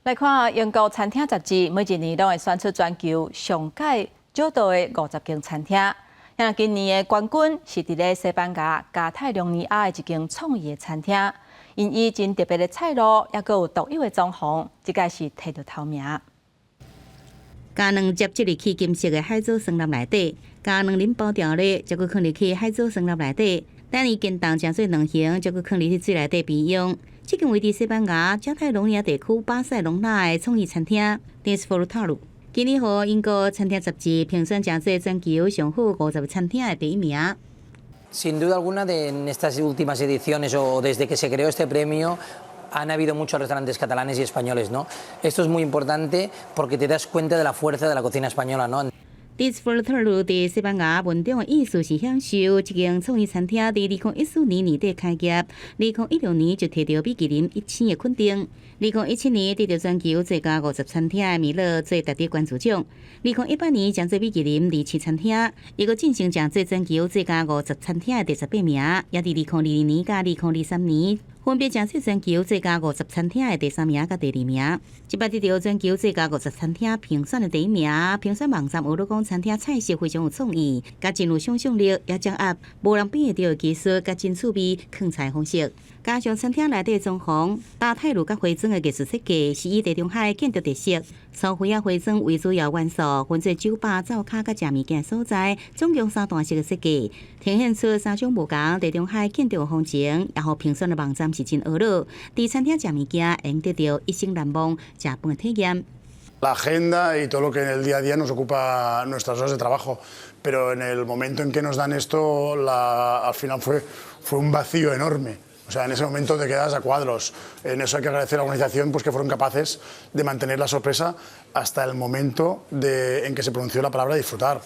来看英国餐厅杂志，每一年都会选出全球上届少到的50间餐厅。像今年的冠军是伫咧西班牙加泰隆尼亚的一间创意的餐厅，因以真特别的菜路，也佫有独有的装潢，这届是摕到头名。加两接即入去金色的海藻酸粒内底，加两啉包条咧，再佫放入去海藻酸粒内底，等伊见冻成做两形，再佫放入去水内底培养。这间位伫西班牙加泰隆尼亚地区巴塞隆纳的创意餐厅 Disfrutar。今年获英国餐厅杂志评选成做全球上好50个餐厅的第一名。Sin duda alguna, en estas últimas ediciones o desde que se creó este premio, han habido muchos restaurantes catalanes y españoles, ¿no? Esto es muy importante porque te das cuenta de la fuerza de la cocina española, ¿no? Disfrutar 伫西班牙文中的意思是享受。这间创意餐厅伫2014年年底开业，2016年就摕到米其林1000的肯定，2017年得到全球最佳50餐厅的米勒最特别关注奖，2018年将做米其林27餐厅，伊个进行将做全球最佳50餐厅的第18名，也伫2022年甲2023年。分别将做全球最佳50餐厅的第3名甲第2名。即摆得到全球最佳50餐厅评选的第1名，评选网站有咧讲餐厅菜色非常有创意，甲真有想象力，也掌握无人比得到的技术，甲真趣味烹菜方式。加上餐厅内底装潢，搭泰鲁甲花砖的艺术设计，是以地中海建筑特色，苏菲亚花砖为主要元素，分做酒吧、灶骹甲食物件所在，总共3段式的设计，呈现出3种无同地中海建筑的风情，也互评选的网站是真娱乐。伫餐厅食物件，会用得到一生难忘食饭的体验。La agenda y todo lo que en el día a día nos ocupa nuestras horas de trabajo, pero en el momento en que nos dan esto, al final fue un vacío enorme. O sea, en ese momento te quedas a cuadros. En eso hay que agradecer a la organización pues, que fueron capaces de mantener la sorpresa hasta el momento en que se pronunció la palabra disfrutar.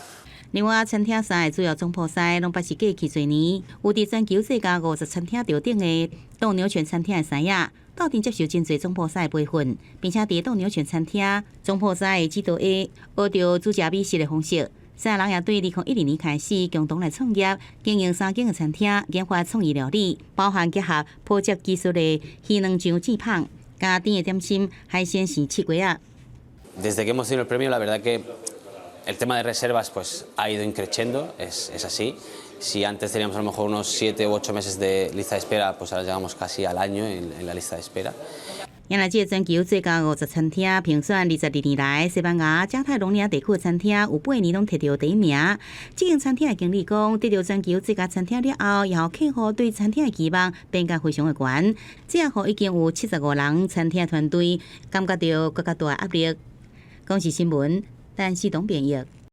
另外，餐厅赛主要总决赛拢捌是过去侪年，有伫全球最佳50餐厅头顶的斗牛犬餐厅的三亚，斗阵接受真侪总决赛培训，并且伫斗牛犬餐厅总决赛的指导下，学着煮食美食的方式。三亚人也对2012年开始共同来创业，经营3间的餐厅，研发创意料理，包含结合普及技术的鱼卵酱煎烹、加甜的点心、海鲜是翅龟仔。Desde que hemos tenido el premio, la verdad que el tema de reservas pues ha ido increciendo, es así. Si antes teníamos a lo mejor unos 7 u 8 meses de lista de espera, pues ahora llegamos casi al año en la lista de espera. 原来，这全球最佳50餐厅评选22年来，西班牙加泰隆尼亚地区的餐厅有8年拢摕到第1名。这间餐厅的经理讲，得到全球最佳餐厅了后，也让客户对餐厅的期望变甲非常的悬。这也让已经有75人餐厅团队感觉到更加大的压力。讲是新闻，但是东编译。